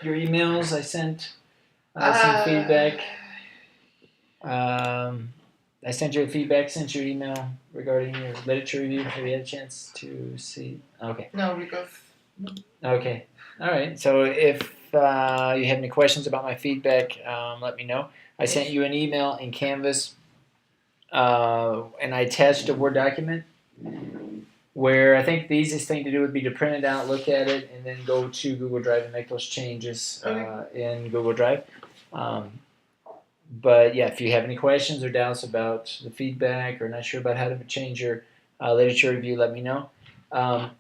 your emails. I sent some feedback. I sent you a feedback, sent you an email regarding your literature review. Have you had a chance to see? Okay. No, because. Okay. All right. So if you have any questions about my feedback, let me know. I sent you an email in Canvas, and I attached a Word document where I think the easiest thing to do would be to print it out, look at it, and then go to Google Drive and make those changes in Google Drive. But yeah, if you have any questions or doubts about the feedback or not sure about how to change your literature review, let me know. I'm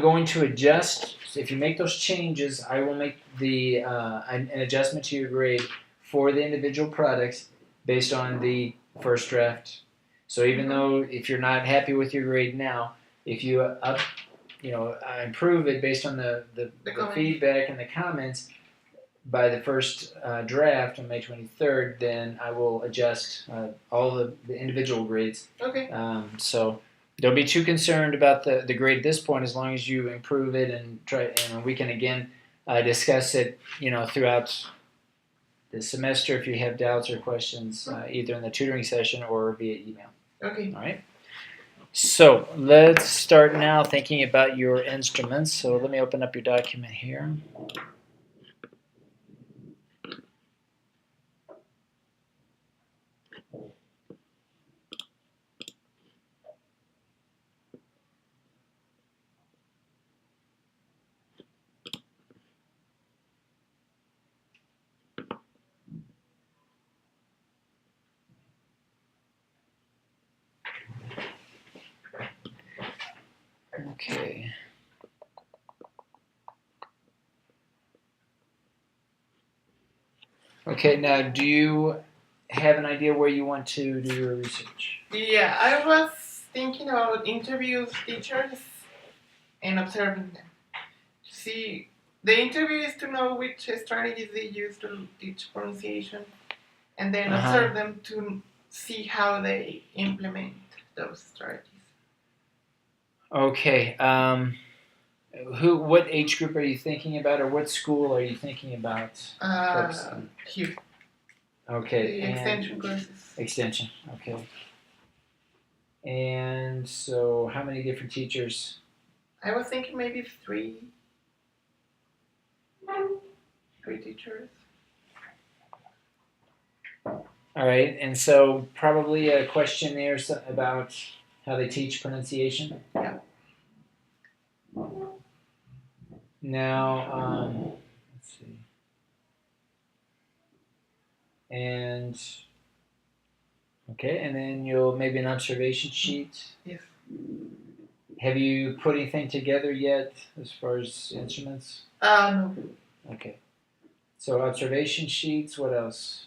going to adjust. If you make those changes, I will make an adjustment to your grade for the individual products based on the first draft. So even though if you're not happy with your grade now, if you improve it based on the feedback and the comments by the first draft on May 23rd, then I will adjust all the individual grades. Okay. So don't be too concerned about the grade at this point, as long as you improve it and try. We can again discuss it, throughout the semester if you have doubts or questions, either in the tutoring session or via email. Okay. All right. So let's start now thinking about your instruments. So let me open up your document here. Okay. Okay, now do you have an idea where you want to do your research? Yeah, I was thinking about interviews teachers and observing them. See, the interview is to know which strategies they use to teach pronunciation, and then observe them to see how they implement those strategies. Okay. What age group are you thinking about, or what school are you thinking about? Here. Okay. The extension courses. Extension. Okay. And so, how many different teachers? I was thinking maybe three teachers. All right, and so probably a questionnaire about how they teach pronunciation. Yeah. Now, let's see. And okay, and then you'll maybe an observation sheet. Yes. Have you put anything together yet as far as instruments? No. Okay. So observation sheets. What else?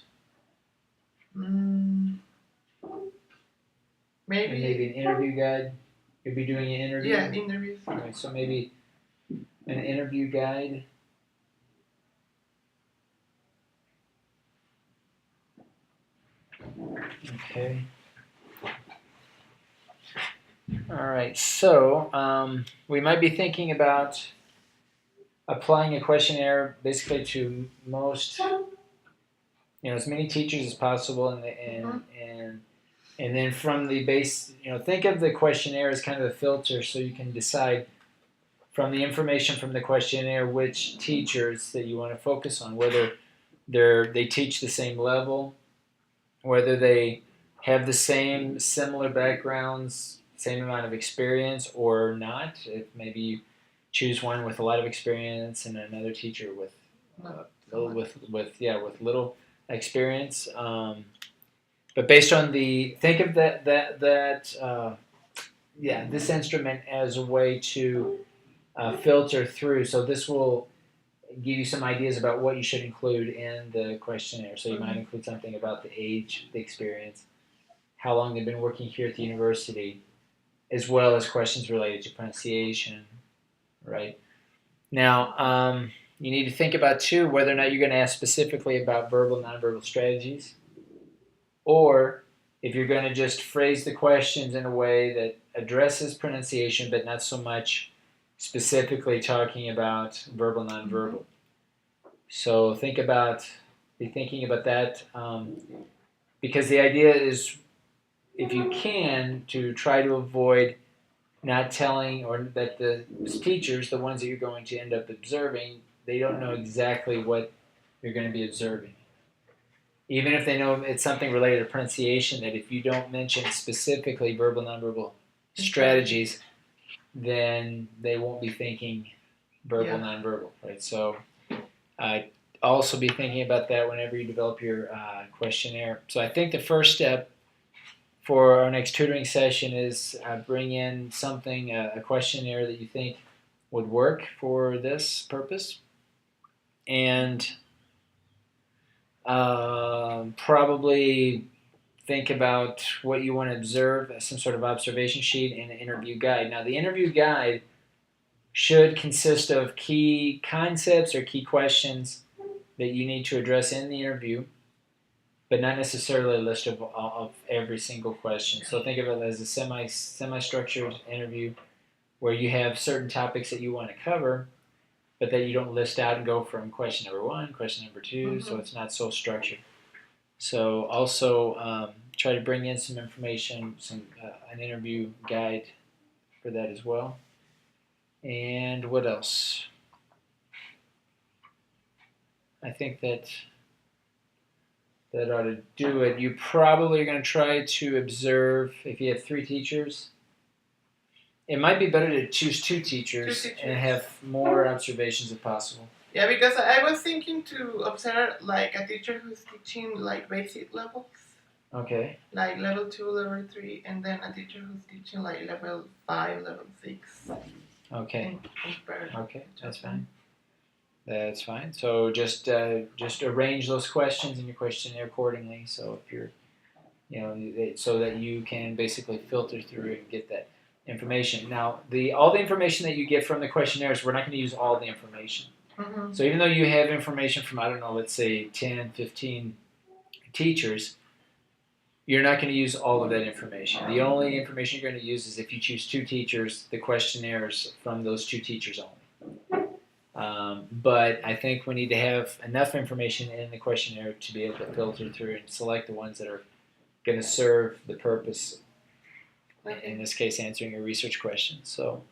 Maybe. And maybe an interview guide. You'll be doing an interview. Yeah, interviews. All right. So maybe an interview guide. Okay. All right. So we might be thinking about applying a questionnaire basically to most, as many teachers as possible, and then from the base, think of the questionnaire as kind of a filter, so you can decide from the information from the questionnaire which teachers that you want to focus on, whether they teach the same level, whether they have the similar backgrounds, same amount of experience or not. If maybe you choose one with a lot of experience and another teacher with little experience. But based on think of this instrument as a way to filter through. So this will give you some ideas about what you should include in the questionnaire. So you might include something about the age, the experience, how long they've been working here at the university, as well as questions related to pronunciation, right? Now, you need to think about, too, whether or not you're going to ask specifically about verbal, nonverbal strategies, or if you're going to just phrase the questions in a way that addresses pronunciation, but not so much specifically talking about verbal, nonverbal. So be thinking about that, because the idea is, if you can, to try to avoid not telling, or that the teachers, the ones that you're going to end up observing, they don't know exactly what you're going to be observing. Even if they know it's something related to pronunciation, that if you don't mention specifically verbal, nonverbal strategies, then they won't be thinking verbal, nonverbal, right? So also be thinking about that whenever you develop your questionnaire. So I think the first step for our next tutoring session is bring in something, a questionnaire that you think would work for this purpose, and probably think about what you want to observe, some sort of observation sheet and an interview guide. Now, the interview guide should consist of key concepts or key questions that you need to address in the interview, but not necessarily a list of every single question. So think of it as a semi-structured interview where you have certain topics that you want to cover, but that you don't list out and go from question number 1, question number 2, so it's not so structured. So also try to bring in some information, an interview guide for that as well. And what else? I think that ought to do it. You probably are going to try to observe, if you have 3 teachers, it might be better to choose 2 teachers and have more observations if possible. Yeah, because I was thinking to observe like a teacher who's teaching like basic levels. Okay. Like level 2, level 3, and then a teacher who's teaching like level 5, level 6. Okay. Okay, that's fine. That's fine. So just arrange those questions in your questionnaire accordingly. So if you're, so that you can basically filter through and get that information. Now, all the information that you get from the questionnaires, we're not going to use all the information. Mm-hmm. So even though you have information from, I don't know, let's say 10, 15 teachers, you're not going to use all of that information. The only information you're going to use is if you choose 2 teachers, the questionnaires from those 2 teachers only. But I think we need to have enough information in the questionnaire to be able to filter through and select the ones that are going to serve the purpose, in this case answering your research questions. So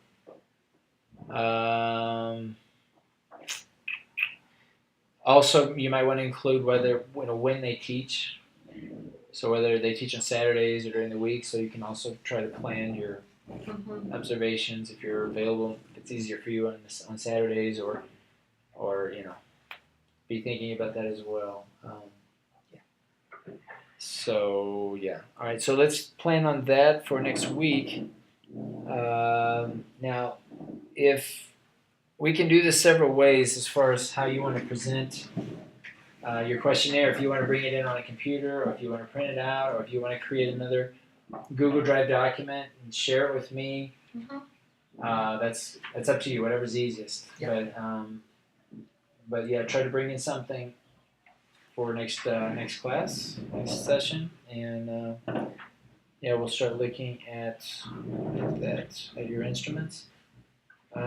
also you might want to include when they teach, so whether they teach on Saturdays or during the week, so you can also try to plan your observations if you're available, if it's easier for you on Saturdays, or be thinking about that as well. So yeah, all right. So let's plan on that for next week. Now, if we can do this several ways as far as how you want to present your questionnaire. If you want to bring it in on a computer, or if you want to print it out, or if you want to create another Google Drive document and share it with me, that's up to you. Whatever's easiest. Yep. But yeah, try to bring in something for next class, next session, and we'll start looking at your instruments. What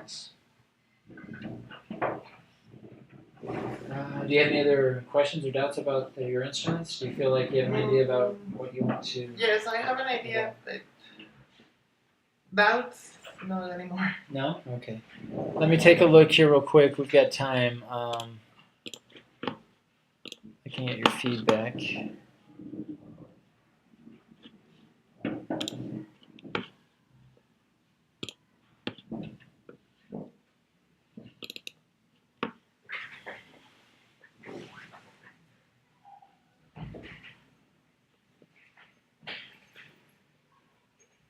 else? Do you have any other questions or doubts about your instruments? Do you feel like you have an idea about what you want to? Yes, I have an idea, but doubts, not anymore. No? Okay. Let me take a look here real quick. We've got time. Looking at your feedback.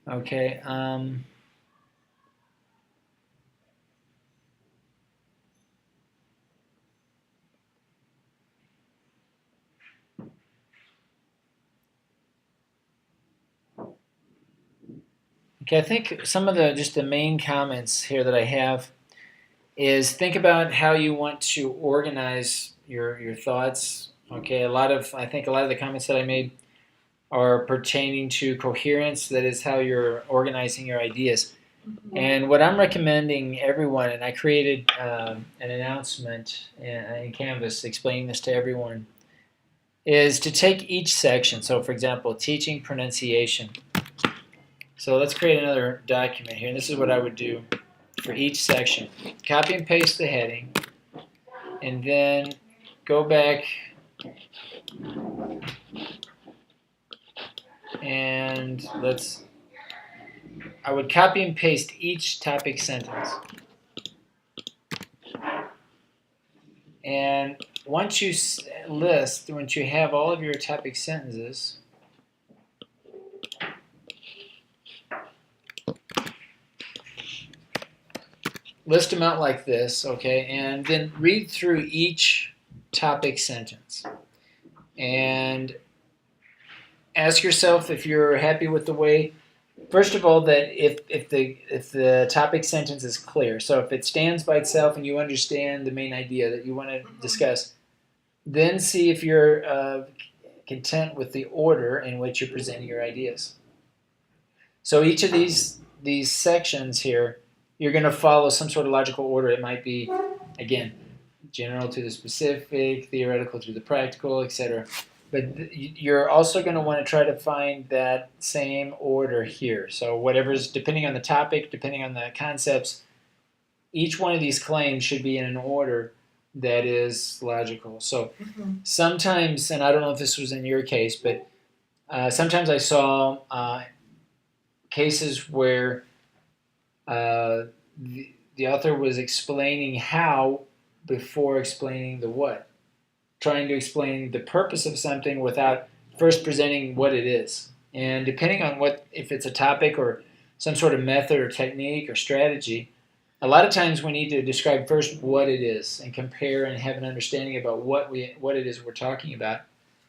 Okay. Okay, I think some of the main comments here that I have is think about how you want to organize your thoughts. Okay, I think a lot of the comments that I made are pertaining to coherence. That is how you're organizing your ideas. And what I'm recommending everyone, and I created an announcement in Canvas explaining this to everyone, is to take each section. So, for example, teaching pronunciation. So let's create another document here, and this is what I would do for each section. Copy and paste the heading, and then go back and I would copy and paste each topic sentence. And once you once you have all of your topic sentences, list them out like this, okay, and then read through each topic sentence. And ask yourself if you're happy with the way, first of all, that if the topic sentence is clear. So if it stands by itself and you understand the main idea that you want to discuss, then see if you're content with the order in which you're presenting your ideas. So each of these sections here, you're going to follow some sort of logical order. It might be, again, general to the specific, theoretical to the practical, etc. But you're also going to want to try to find that same order here. So whatever's, depending on the topic, depending on the concepts, each one of these claims should be in an order that is logical. So sometimes, and I don't know if this was in your case, but sometimes I saw cases where the author was explaining how before explaining the what, trying to explain the purpose of something without first presenting what it is. And depending on if it's a topic or some sort of method or technique or strategy, a lot of times we need to describe first what it is and compare and have an understanding about what it is we're talking about.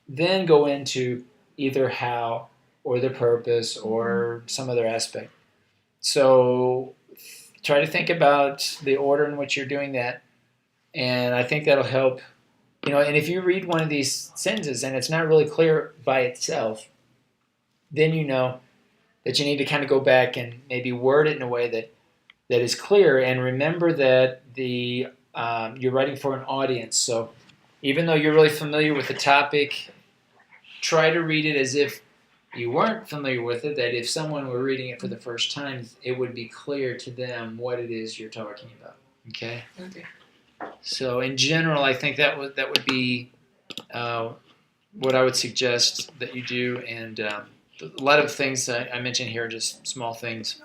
Then go into either how or the purpose or some other aspect. So try to think about the order in which you're doing that, and I think that'll help. And if you read one of these sentences and it's not really clear by itself, then you know that you need to kind of go back and maybe word it in a way that is clear, and remember that you're writing for an audience. So even though you're really familiar with the topic, try to read it as if you weren't familiar with it, that if someone were reading it for the first time, it would be clear to them what it is you're talking about. Okay? Okay. So in general, I think that would be what I would suggest that you do, and a lot of things I mentioned here are just small things.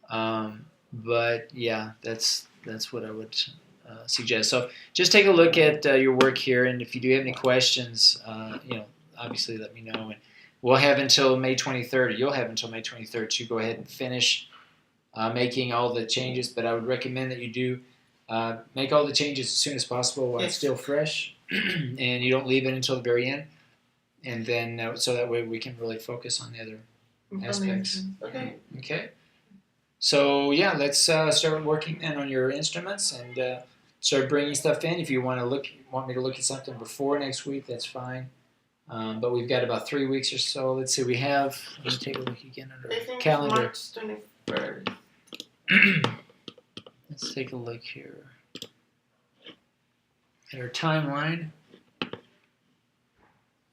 But yeah, that's what I would suggest. So just take a look at your work here, and if you do have any questions, obviously let me know. And we'll have until May 23rd. You'll have until May 23rd to go ahead and finish making all the changes. But I would recommend that you do make all the changes as soon as possible while it's still fresh, and you don't leave it until the very end. And then so that way we can really focus on the other aspects. Okay. Okay. So yeah, let's start working then on your instruments and start bringing stuff in. If you want me to look at something before next week, that's fine. But we've got about 3 weeks or so. Let's see, we have. Let me take a look again under calendar. March 21st. Let's take a look here at our timeline.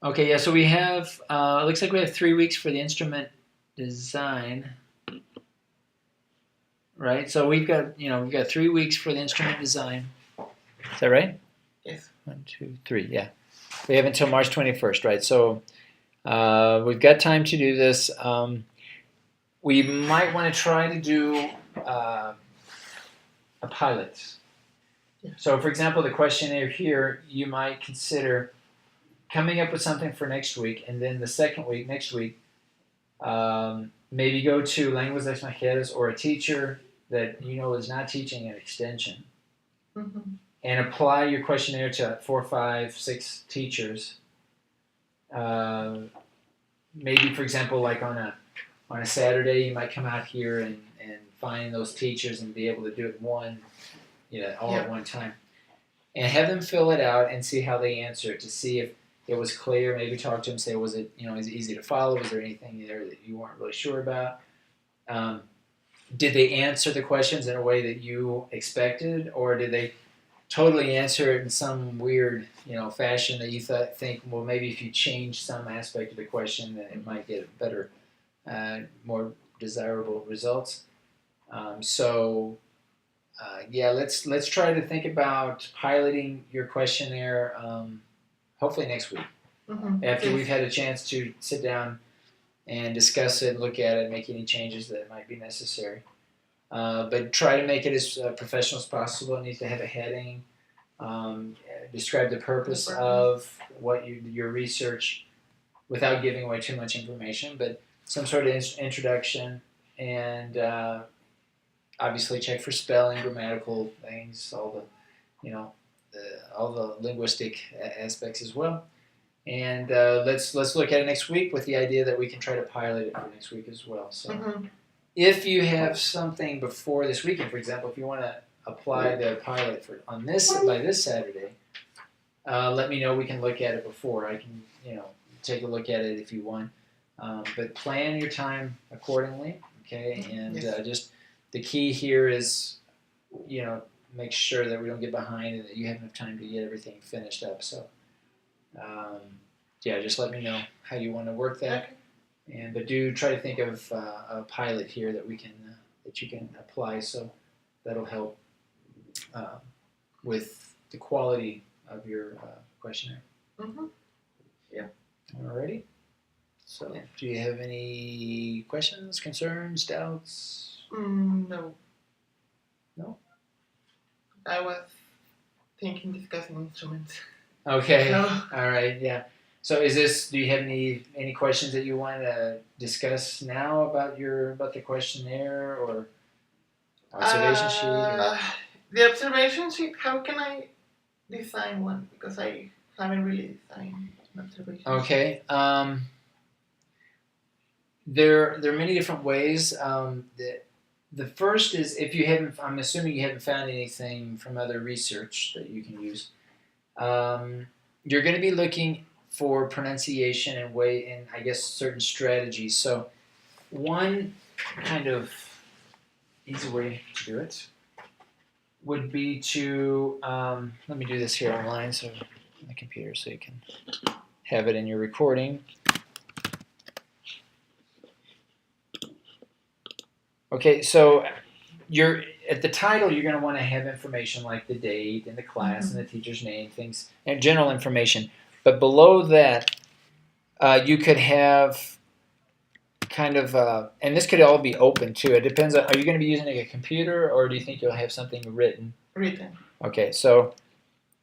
Okay, yeah. So we have. It looks like we have 3 weeks for the instrument design. Right, so we've got 3 weeks for the instrument design. Is that right? Yes. 1, 2, 3. Yeah, we have until March 21st, right? So we've got time to do this. We might want to try to do a pilot. Yeah. So, for example, the questionnaire here, you might consider coming up with something for next week, and then the second week, next week, maybe go to Lenguas Extranjeras or a teacher that you know is not teaching an extension, and apply your questionnaire to 4, 5, 6 teachers. Maybe, for example, like on a Saturday, you might come out here and find those teachers and be able to do it at one time, and have them fill it out and see how they answer it, to see if it was clear. Maybe talk to them, say, was it is it easy to follow? Was there anything there that you weren't really sure about? did they answer the questions in a way that you expected, or did they totally answer it in some weird, fashion that you think, well, maybe if you change some aspect of the question, then it might get better, more desirable results. Yeah, let's try to think about piloting your questionnaire. Hopefully next week, after we've had a chance to sit down and discuss it, look at it, make any changes that might be necessary. But try to make it as professional as possible. It needs to have a heading. Describe the purpose of what your research without giving away too much information, but some sort of introduction, and obviously check for spelling, grammatical things, all the linguistic aspects as well. And let's look at it next week with the idea that we can try to pilot it for next week as well. So if you have something before this weekend, for example, if you want to apply the pilot by this Saturday, let me know. We can look at it before. I can take a look at it if you want. But plan your time accordingly, okay? And just the key here is, make sure that we don't get behind and that you have enough time to get everything finished up. So, just let me know how you want to work that. But do try to think of a pilot here that you can apply. So that'll help with the quality of your questionnaire. Yeah. Alrighty. So, do you have any questions, concerns, doubts? No. No? I was thinking discussing instruments. Okay. All right. Yeah. So, do you have any questions that you want to discuss now about the questionnaire or observation sheet? Or? The observation sheet. How can I design one? Because I haven't really designed an observation sheet. Okay. There are many different ways. The first is I'm assuming you haven't found anything from other research that you can use. You're going to be looking for pronunciation and I guess certain strategies. So one kind of easy way to do it would be to, let me do this here online on the computer so you can have it in your recording. Okay, so at the title, you're going to want to have information like the date and the class and the teacher's name, things, and general information. But below that, you could have kind of, and this could all be open too. It depends on, are you going to be using a computer or do you think you'll have something written? Written. Okay, so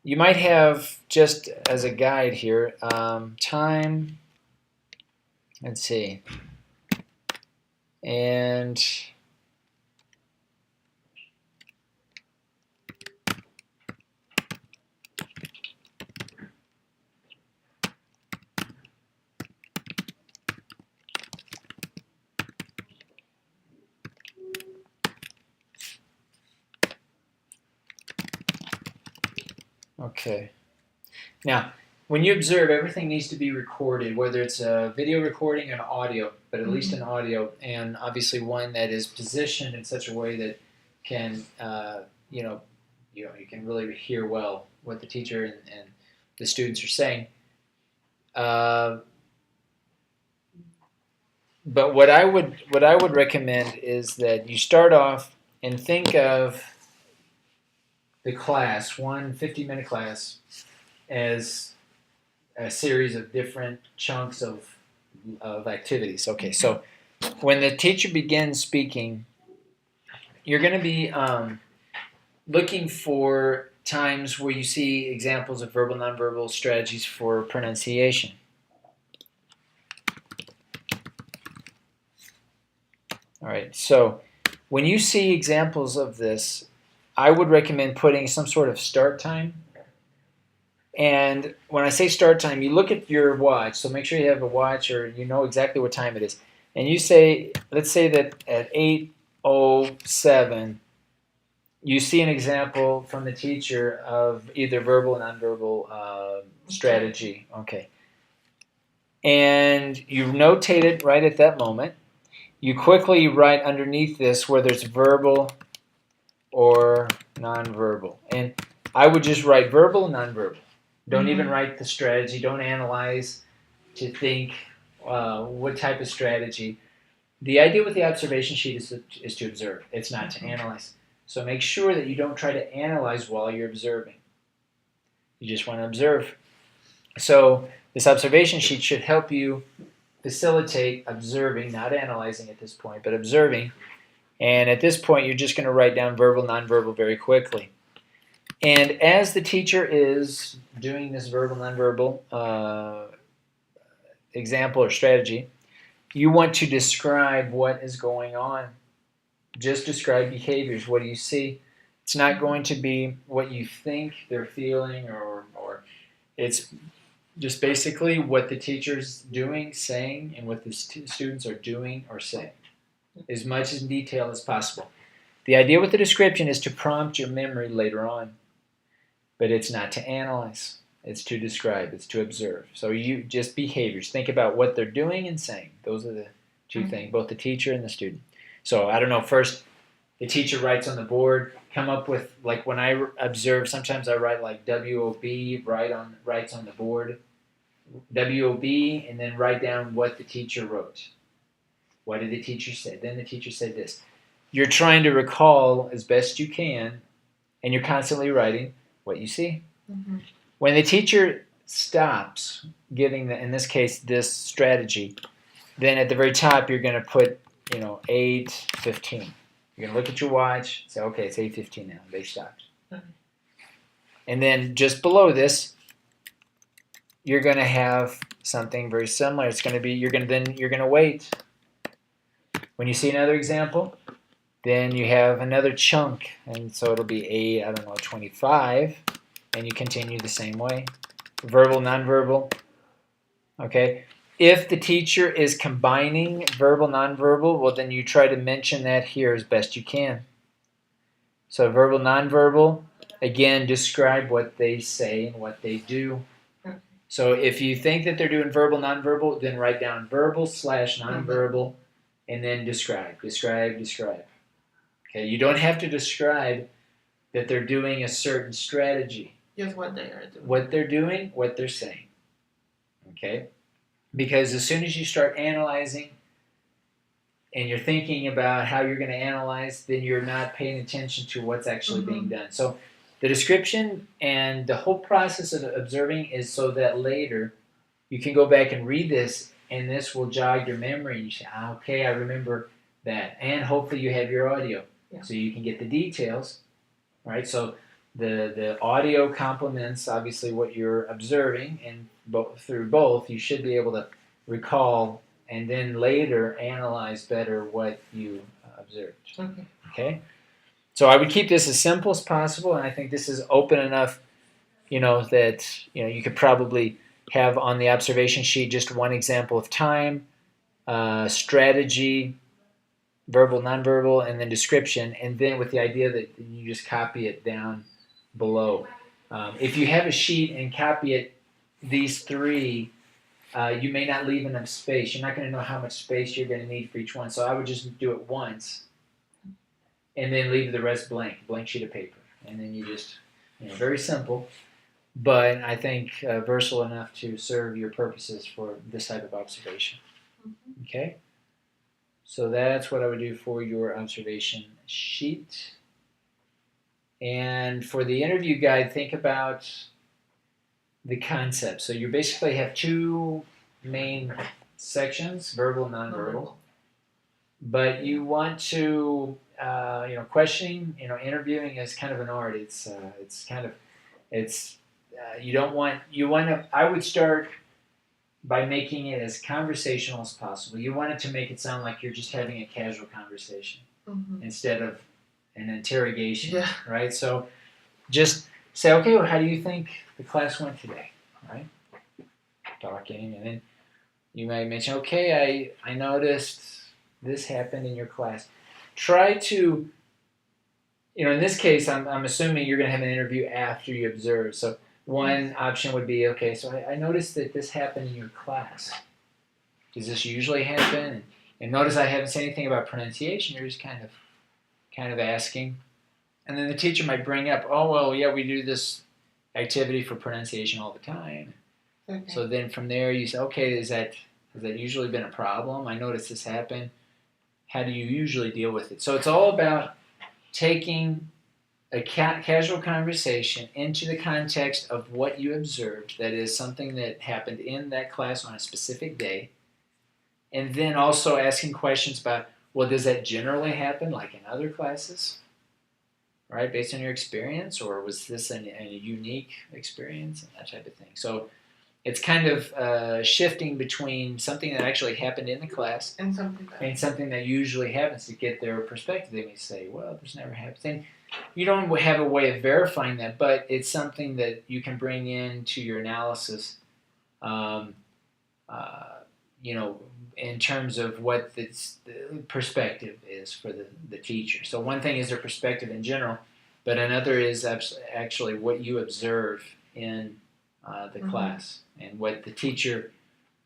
you might have, just as a guide here, time, let's see, and okay. Now, when you observe, everything needs to be recorded, whether it's a video recording or an audio, but at least an audio, and obviously one that is positioned in such a way that can, you can really hear well what the teacher and the students are saying. But what I would recommend is that you start off and think of the class, one 50-minute class, as a series of different chunks of activities. Okay, so when the teacher begins speaking, you're going to be looking for times where you see examples of verbal, nonverbal strategies for pronunciation. All right, so when you see examples of this, I would recommend putting some sort of start time. And when I say start time, you look at your watch, so make sure you have a watch or you know exactly what time it is. And you say, let's say that at 8:07, you see an example from the teacher of either verbal and nonverbal strategy. Okay. And you notate it right at that moment. you quickly write underneath this whether it's verbal or nonverbal. And I would just write verbal and nonverbal. Don't even write the strategy. Don't analyze to think what type of strategy. The idea with the observation sheet is to observe. It's not to analyze. So make sure that you don't try to analyze while you're observing. You just want to observe. So this observation sheet should help you facilitate observing, not analyzing at this point, but observing. And at this point, you're just going to write down verbal, nonverbal very quickly. And as the teacher is doing this verbal, nonverbal example or strategy, you want to describe what is going on. Just describe behaviors. What do you see? It's not going to be what you think they're feeling, or it's just basically what the teacher's doing, saying, and what the students are doing or saying, as much in detail as possible. The idea with the description is to prompt your memory later on, but it's not to analyze. It's to describe. It's to observe. So you just behaviors. Think about what they're doing and saying. Those are the two things, both the teacher and the student. So I don't know, first the teacher writes on the board, come up with, like when I observe, sometimes I write like WOB, writes on the board, WOB, and then write down what the teacher wrote. What did the teacher say? Then the teacher said this. You're trying to recall as best you can, and you're constantly writing what you see. When the teacher stops giving, in this case, this strategy, then at the very top you're going to put, 8:15. You're going to look at your watch, say, okay, it's 8:15 now. They stopped. And then just below this, you're going to have something very similar. It's going to be, you're going to wait. When you see another example, then you have another chunk, and so it'll be 25, and you continue the same way. Verbal, nonverbal. Okay. If the teacher is combining verbal, nonverbal, well, then you try to mention that here as best you can. So verbal, nonverbal, again, describe what they say and what they do. So if you think that they're doing verbal, nonverbal, then write down verbal / nonverbal, and then describe. Okay, you don't have to describe that they're doing a certain strategy. Just what they are doing. What they're doing, what they're saying. Okay? Because as soon as you start analyzing and you're thinking about how you're going to analyze, then you're not paying attention to what's actually being done. So the description and the whole process of observing is so that later you can go back and read this, and this will jog your memory, and you say, okay, I remember that. And hopefully you have your audio, so you can get the details, right? So the audio complements, obviously, what you're observing, and through both, you should be able to recall and then later analyze better what you observed. Okay? So I would keep this as simple as possible, and I think this is open enough, that you could probably have on the observation sheet just one example of time, strategy, verbal, nonverbal, and then description, and then with the idea that you just copy it down below. If you have a sheet and copy it, these three, you may not leave enough space. You're not going to know how much space you're going to need for each one. So I would just do it once, and then leave the rest blank sheet of paper. And then you just, very simple, but I think versatile enough to serve your purposes for this type of observation. Okay? So that's what I would do for your observation sheet. And for the interview guide, think about the concept. So you basically have two main sections, verbal and nonverbal. But you want to, questioning, interviewing is kind of an art. I would start by making it as conversational as possible. You want it to make it sound like you're just having a casual conversation instead of an interrogation, right? So just say, okay, well, how do you think the class went today, right? Talking, and then you may mention, okay, I noticed this happened in your class. Try to, in this case, I'm assuming you're going to have an interview after you observe. So one option would be, okay, so I noticed that this happened in your class. Does this usually happen? And notice I haven't said anything about pronunciation. You're just kind of asking. And then the teacher might bring up, oh, well, yeah, we do this activity for pronunciation all the time. Okay. So then from there you say, okay, has that usually been a problem? I noticed this happen. How do you usually deal with it? So it's all about taking a casual conversation into the context of what you observed, that is something that happened in that class on a specific day, and then also asking questions about, well, does that generally happen like in other classes, right, based on your experience, or was this a unique experience, and that type of thing. So it's kind of shifting between something that actually happened in the class and something that usually happens to get their perspective. They may say, well, this never happens. And you don't have a way of verifying that, but it's something that you can bring into your analysis, in terms of what the perspective is for the teacher. So one thing is their perspective in general, but another is actually what you observe in the class, and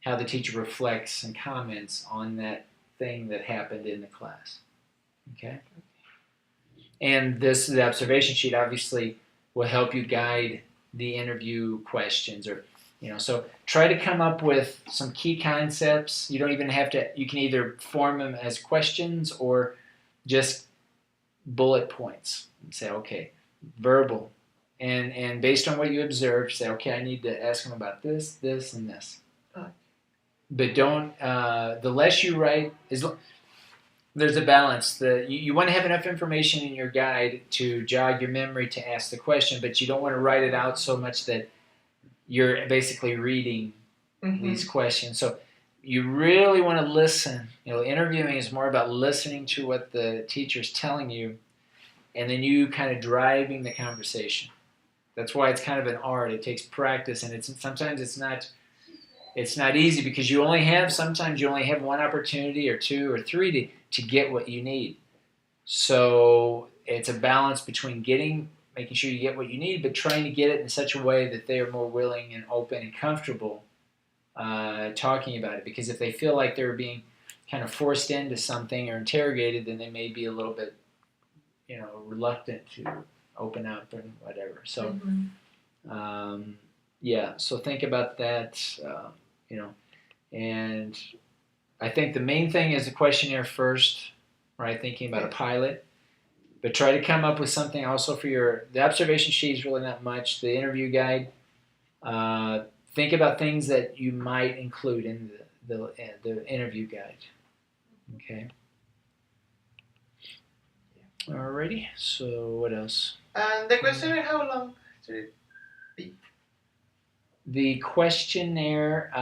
how the teacher reflects and comments on that thing that happened in the class. Okay? And the observation sheet obviously will help you guide the interview questions, so try to come up with some key concepts. You don't even have to, you can either form them as questions or just bullet points and say, okay, verbal. And based on what you observed, say, okay, I need to ask them about this, this, and this. But don't, the less you write, there's a balance. You want to have enough information in your guide to jog your memory to ask the question, but you don't want to write it out so much that you're basically reading these questions. So you really want to listen. Interviewing is more about listening to what the teacher's telling you, and then you kind of driving the conversation. That's why it's kind of an art. It takes practice, and sometimes it's not easy, because sometimes you only have one opportunity or two or three to get what you need. So it's a balance between making sure you get what you need, but trying to get it in such a way that they are more willing and open and comfortable talking about it. Because if they feel like they're being kind of forced into something or interrogated, then they may be a little bit, reluctant to open up and whatever. So, so think about that, and I think the main thing is the questionnaire first, right? Thinking about a pilot. But try to come up with something also for the observation sheet is really not much. The interview guide, think about things that you might include in the interview guide. Okay. Alrighty. So what else? The questionnaire, how long should it be? The questionnaire,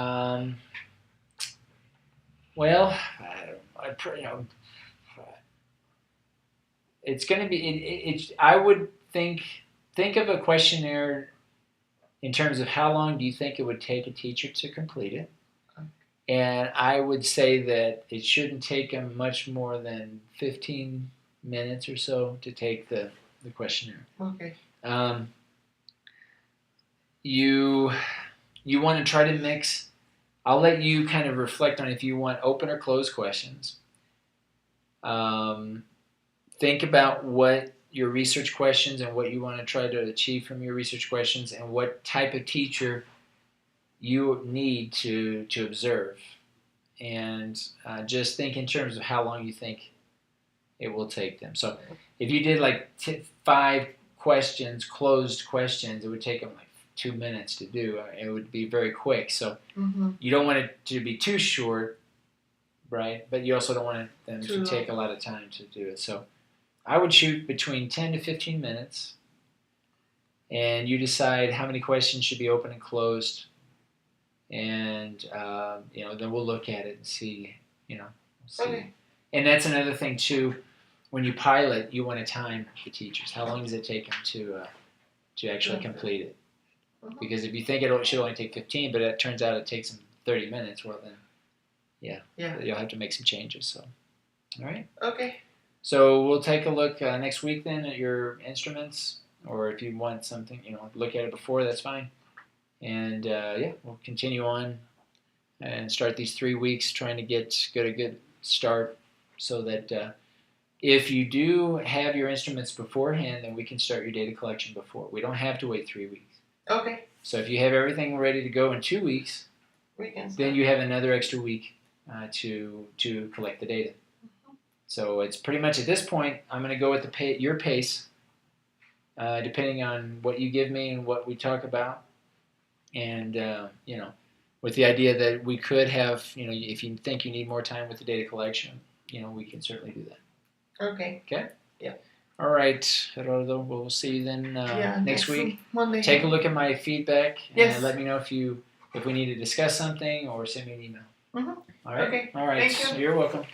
it's going to be. I would think of a questionnaire in terms of how long do you think it would take a teacher to complete it, and I would say that it shouldn't take them much more than 15 minutes or so to take the questionnaire. Okay. You want to try to mix. I'll let you kind of reflect on if you want open or closed questions. Think about what your research questions and what you want to try to achieve from your research questions, and what type of teacher you need to observe. And just think in terms of how long you think it will take them. So if you did like 5 questions, closed questions, it would take them like 2 minutes to do. It would be very quick. So you don't want it to be too short, right? But you also don't want them to take a lot of time to do it. So I would shoot between 10 to 15 minutes, and you decide how many questions should be open and closed, and then we'll look at it and see. Okay. And that's another thing too. When you pilot, you want to time the teachers. How long does it take them to actually complete it? Because if you think it should only take 15, but it turns out it takes them 30 minutes, well then, you'll have to make some changes. So, all right. Okay. So we'll take a look next week then at your instruments, or if you want something, look at it before, that's fine. And we'll continue on and start these 3 weeks trying to get a good start so that if you do have your instruments beforehand, then we can start your data collection before. We don't have to wait 3 weeks. Okay. So if you have everything ready to go in 2 weeks, We can start. then you have another extra week to collect the data. So it's pretty much at this point, I'm going to go with your pace, depending on what you give me and what we talk about, and with the idea that we could have, if you think you need more time with the data collection, we can certainly do that. Okay. Okay. Yeah. All right, Gerardo. We'll see you then next week. Monday. Take a look at my feedback Yes. and let me know if we need to discuss something or send me an email. Mm-hmm. All right. Okay. All right. Thank you. You're welcome.